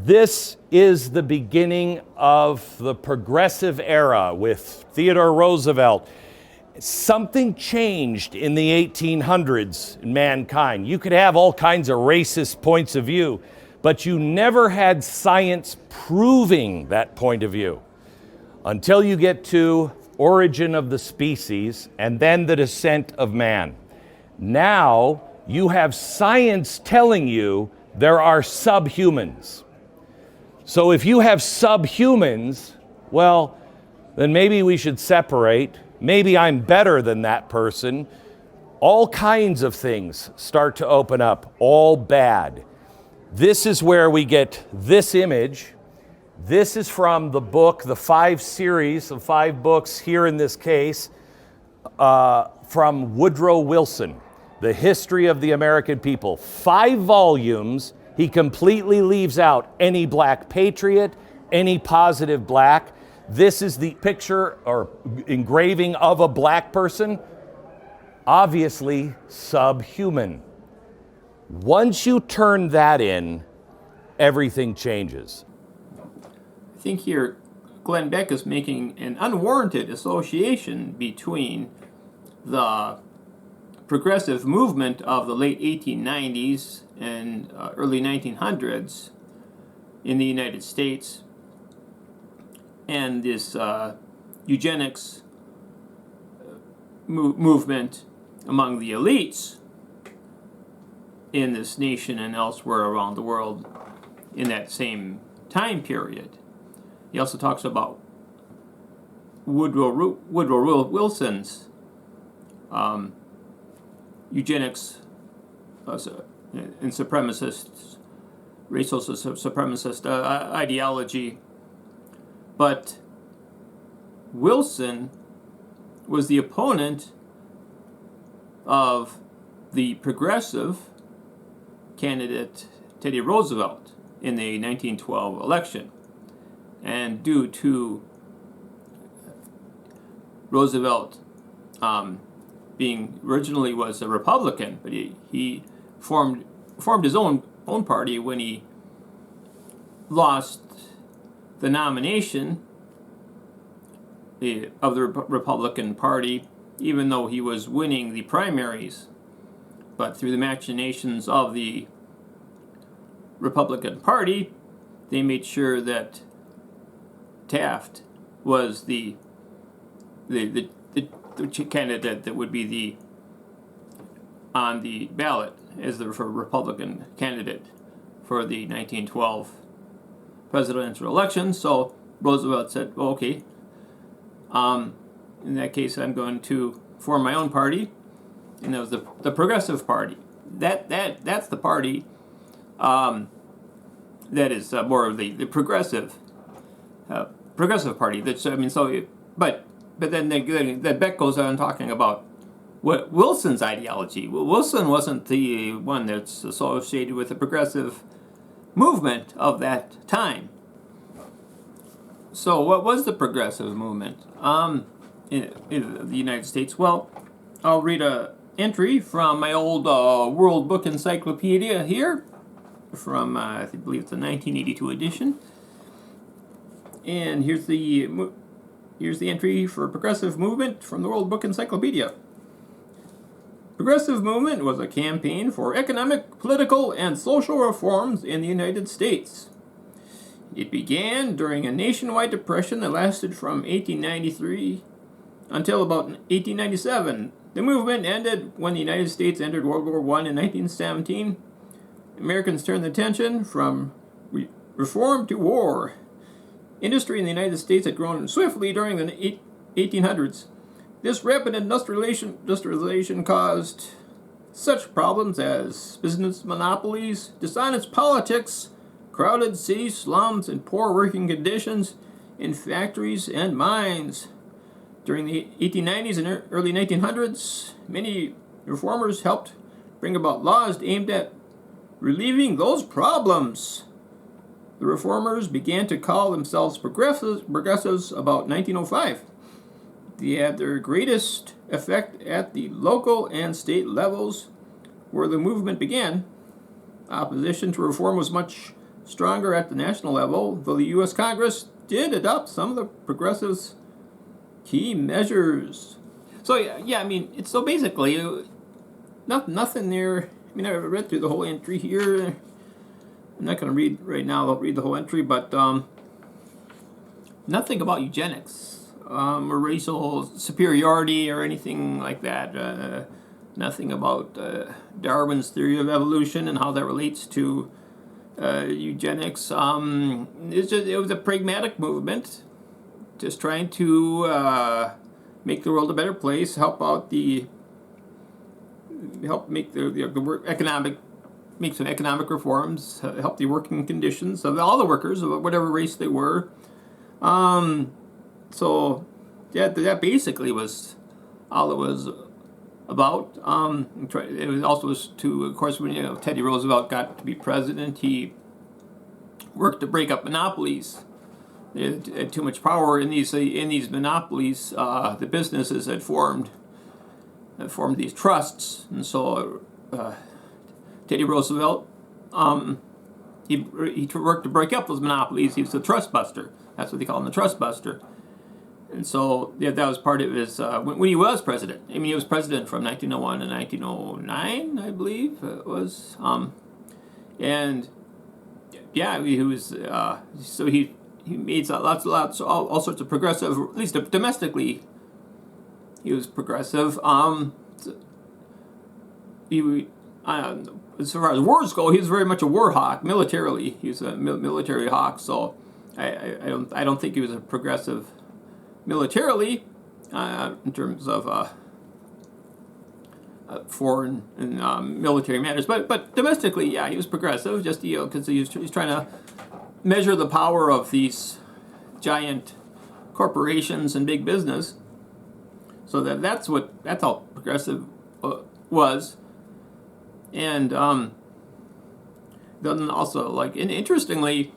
This is the beginning of the progressive era with Theodore Roosevelt. Something changed in the 1800s in mankind. You could have all kinds of racist points of view, but you never had science proving that point of view until you get to Origin of the Species and then the Descent of Man. Now you have science telling you there are subhumans. So if you have subhumans, well, then maybe we should separate. Maybe I'm better than that person. All kinds of things start to open up, all bad. This is where we get this image. This is from the book, the 5 series of 5 books here in this case, from Woodrow Wilson, The History of the American People. 5 volumes. He completely leaves out any black patriot, any positive black. This is the picture or engraving of a black person, obviously subhuman. Once you turn that in, everything changes. I think here Glenn Beck is making an unwarranted association between the progressive movement of the late 1890s and early 1900s in the United States and this eugenics movement among the elites in this nation and elsewhere around the world in that same time period. He also talks about Woodrow Wilson's eugenics and supremacist, racial supremacist ideology. But Wilson was the opponent of the progressive candidate Teddy Roosevelt in the 1912 election. And due to Roosevelt being originally was a Republican, but he formed his own party when he lost the nomination of the Republican Party, even though he was winning the primaries. But through the machinations of the Republican Party, they made sure that Taft was the candidate that would be on the ballot as the Republican candidate for the 1912 presidential election. So Roosevelt said, well, okay, in that case, I'm going to form my own party, and that was the Progressive Party. That's the party that is more of the progressive party. That's but then Beck goes on talking about what Wilson's ideology. Well, Wilson wasn't the one that's associated with the progressive movement of that time. So what was the progressive movement in the United States? Well, I'll read an entry from my old World Book Encyclopedia here from, I believe it's a 1982 edition. And here's the entry for progressive movement from the World Book Encyclopedia. Progressive movement was a campaign for economic, political, and social reforms in the United States. It began during a nationwide depression that lasted from 1893 until about 1897. The movement ended when the United States entered World War I in 1917. Americans turned their attention from reform to war. Industry in the United States had grown swiftly during the 1800s. This rapid industrialization caused such problems as business monopolies, dishonest politics, crowded city slums, and poor working conditions in factories and mines. During the 1890s and early 1900s, many reformers helped bring about laws aimed at relieving those problems. The reformers began to call themselves progressives about 1905. They had their greatest effect at the local and state levels where the movement began. Opposition to reform was much stronger at the national level, though the U.S. Congress did adopt some of the progressives' key measures. So yeah, I mean, it's so basically nothing there. I mean, I read through the whole entry here. I'm not going to read right now. I'll read the whole entry, but nothing about eugenics or racial superiority or anything like that. Nothing about Darwin's theory of evolution and how that relates to eugenics. It was a pragmatic movement, just trying to make the world a better place, help make the economic, make some economic reforms, help the working conditions of all the workers of whatever race they were. So that basically was all it was about. It was also to, of course, when Teddy Roosevelt got to be president, he worked to break up monopolies. They had too much power in these monopolies. The businesses had formed these trusts, and so Teddy Roosevelt he worked to break up those monopolies. He was the trust buster. That's what they call him, the trust buster. And so that was part of his when he was president. I mean, he was president from 1901 to 1909, I believe it was. And yeah, he was so he made lots all sorts of progressive, at least domestically. He was progressive. As far as wars go, he was very much a war hawk. Militarily, he was a military hawk. So I don't think he was a progressive militarily in terms of foreign and military matters. But domestically, yeah, he was progressive. Just because he's trying to measure the power of these giant corporations and big business. So that's how progressive was. And then also, interestingly,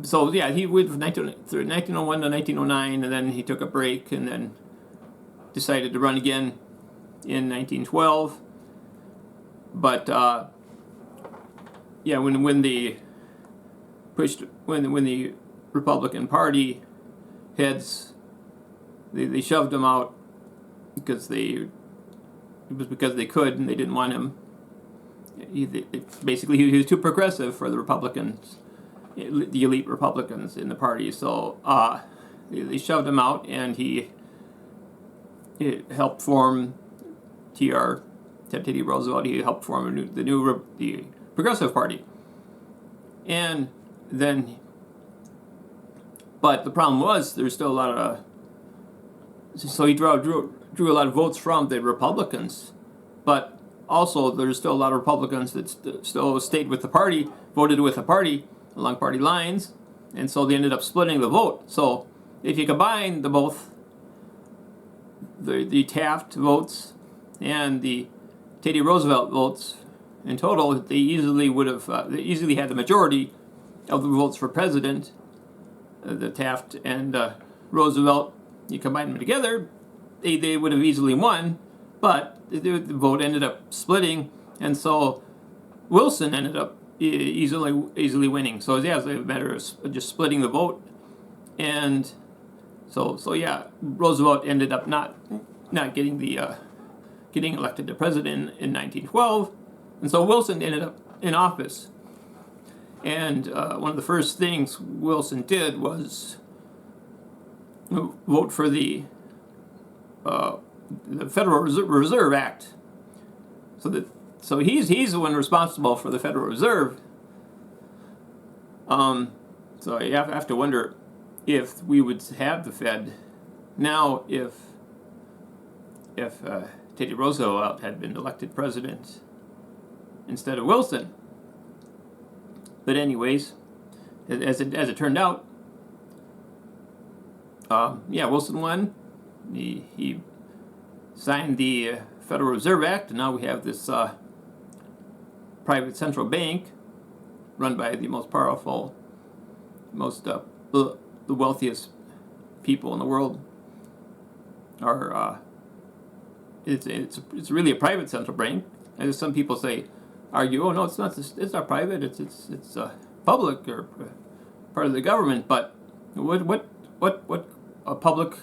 so yeah, he went from 1901 to 1909, and then he took a break, and then decided to run again in 1912. But yeah, when the Republican Party heads, they shoved him out because they could, and they didn't want him. Basically, he was too progressive for the Republicans, the elite Republicans in the party. So they shoved him out, and he helped form Teddy Roosevelt. He helped form the Progressive Party, and then. But the problem was there's still a lot of. So he drew a lot of votes from the Republicans, but also there's still a lot of Republicans that still stayed with the party, voted with the party along party lines, and so they ended up splitting the vote. So if you combine the Taft votes and the Teddy Roosevelt votes in total, they easily had the majority of the votes for president. The Taft and Roosevelt, you combine them together, they would have easily won, but the vote ended up splitting, and so Wilson ended up easily winning. So yeah, it's a matter of just splitting the vote, and so yeah, Roosevelt ended up not getting getting elected to president in 1912, and so Wilson ended up in office. And one of the first things Wilson did was vote for the Federal Reserve Act. So he's the one responsible for the Federal Reserve. So you have to wonder if we would have the Fed now if Teddy Roosevelt had been elected president instead of Wilson. But anyways, as it turned out, Wilson won. He signed the Federal Reserve Act, and now we have this private central bank run by the most powerful, the wealthiest people in the world. It's really a private central bank. As some people argue, oh no, it's not private. It's public or part of the government, but what a public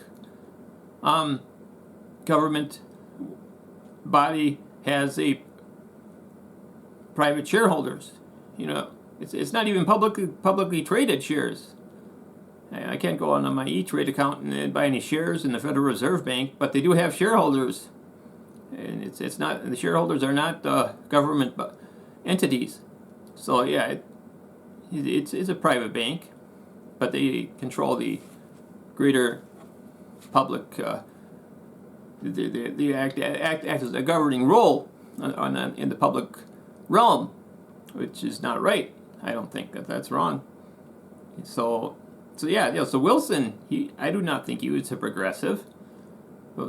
government body has a private shareholders? You know, it's not even publicly traded shares. I can't go on my E-Trade account and buy any shares in the Federal Reserve Bank, but they do have shareholders, and it's not, the shareholders are not government entities. So yeah, it's a private bank, but they control the greater public. They act as a governing role in the public realm, which is not right. I don't think that's wrong. So yeah. So Wilson, I do not think he was a progressive.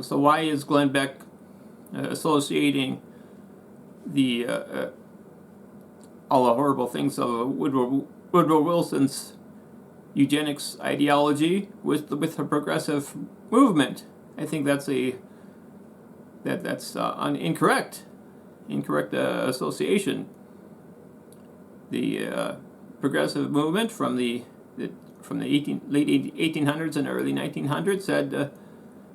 So why is Glenn Beck associating the all the horrible things of Woodrow Wilson's eugenics ideology with the progressive movement? I think that's incorrect association. The progressive movement from the late 1800s and early 1900s had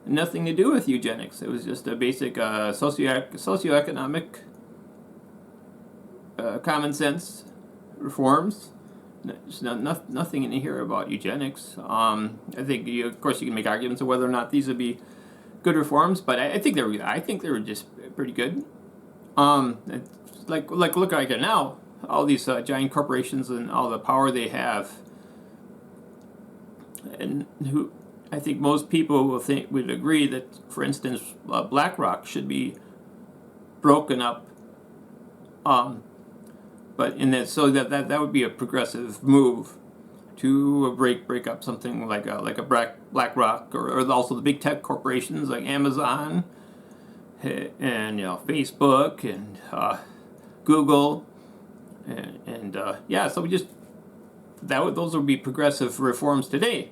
nothing to do with eugenics. It was just a basic socioeconomic common sense reforms. There's nothing in here about eugenics. I think, of course, you can make arguments of whether or not these would be good reforms, but I think they were just pretty good. Look like it now. All these giant corporations and all the power they have, and who I think most people would agree that, for instance, BlackRock should be broken up. But in that, so that would be a progressive move to break up something like a BlackRock, or also the big tech corporations like Amazon and Facebook and Google and yeah. So we just those would be progressive reforms today,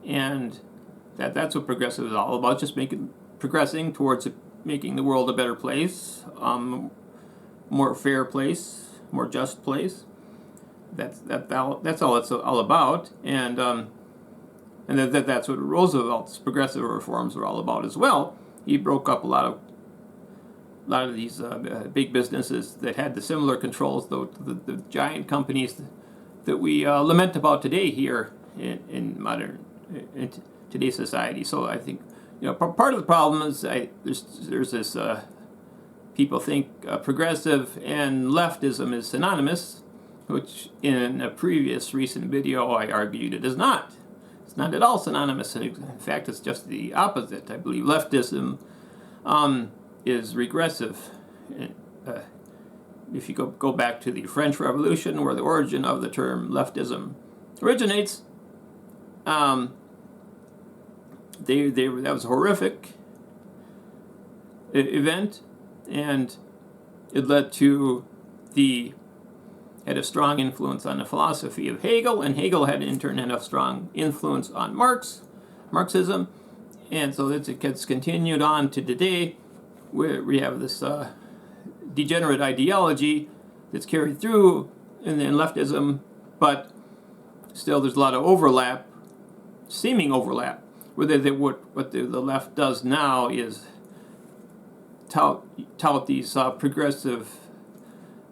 and that's what progressive is all about. Just progressing towards making the world a better place. More fair place, more just place. That's all it's all about, and that's what Roosevelt's progressive reforms were all about as well. He broke up a lot of these big businesses that had the similar controls, though the giant companies that we lament about today here in today's society. So I think part of the problem is there's this. People think progressive and leftism is synonymous, which in a previous recent video I argued it is not. It's not at all synonymous. In fact, it's just the opposite. I believe leftism is regressive. If you go back to the French Revolution, where the origin of the term leftism originates, that was a horrific event. And it led to had a strong influence on the philosophy of Hegel, and Hegel had in turn had a strong influence on Marxism, and so it gets continued on to today, where we have this degenerate ideology that's carried through in leftism, but still there's a lot of overlap, seeming overlap, where what the left does now is tout these progressive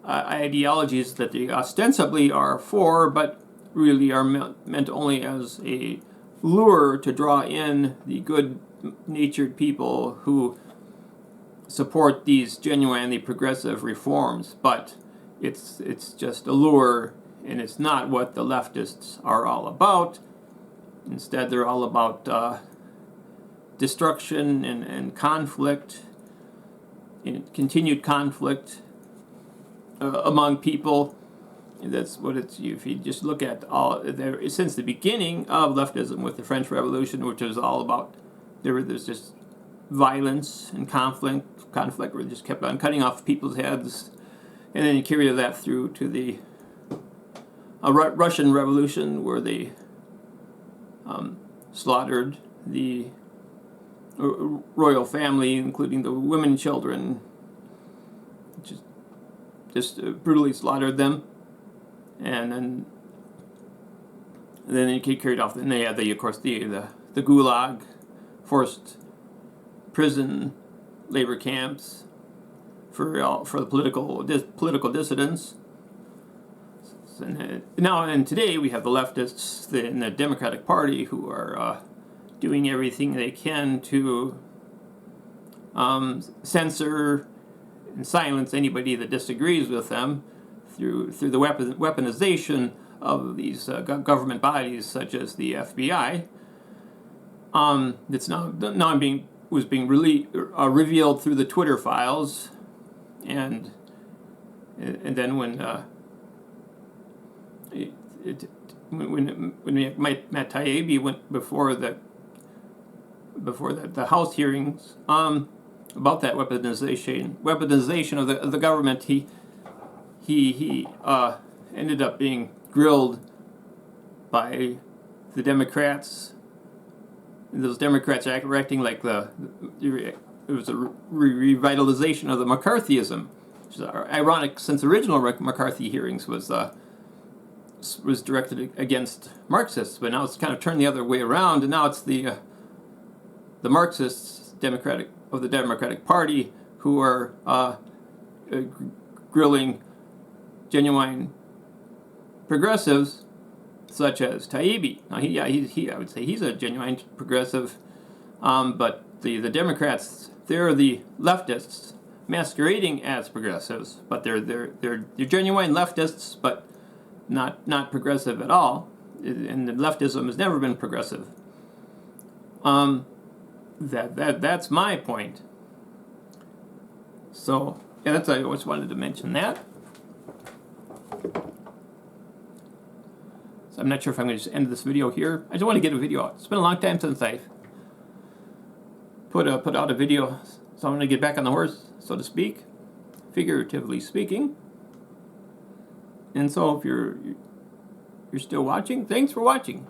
ideologies that they ostensibly are for, but really are meant only as a lure to draw in the good-natured people who support these genuinely progressive reforms. But it's just a lure, and it's not what the leftists are all about. Instead, they're all about destruction and conflict, continued conflict among people. And that's what it's. If you just look at since the beginning of leftism with the French Revolution, which was all about there's just violence and conflict where they just kept on cutting off people's heads, and then you carry that through to the Russian Revolution, where they slaughtered the royal family, including the women and children, just brutally slaughtered them. and then it carried off. Then they had of course the Gulag, forced prison labor camps for the political dissidents. And today we have the leftists in the Democratic Party who are doing everything they can to censor and silence anybody that disagrees with them through the weaponization of these government bodies such as the FBI. It's now was being revealed through the Twitter files, and then when Matt Taibbi went before the House hearings about that weaponization of the government, he ended up being grilled by the Democrats. Those Democrats are acting like it was a revitalization of the McCarthyism, which is ironic since the original McCarthy hearings was directed against Marxists, but now it's kind of turned the other way around, and now it's the Marxists of the Democratic Party who are grilling genuine progressives such as Taibbi. Now, I would say he's a genuine progressive, but the Democrats, they're the leftists masquerading as progressives, but they're genuine leftists, but not progressive at all. And leftism has never been progressive. That's my point. So yeah, I just wanted to mention that. So I'm not sure if I'm going to just end this video here. I just want to get a video out. It's been a long time since I've put out a video, so I'm going to get back on the horse, so to speak, figuratively speaking. And so if you're still watching, thanks for watching.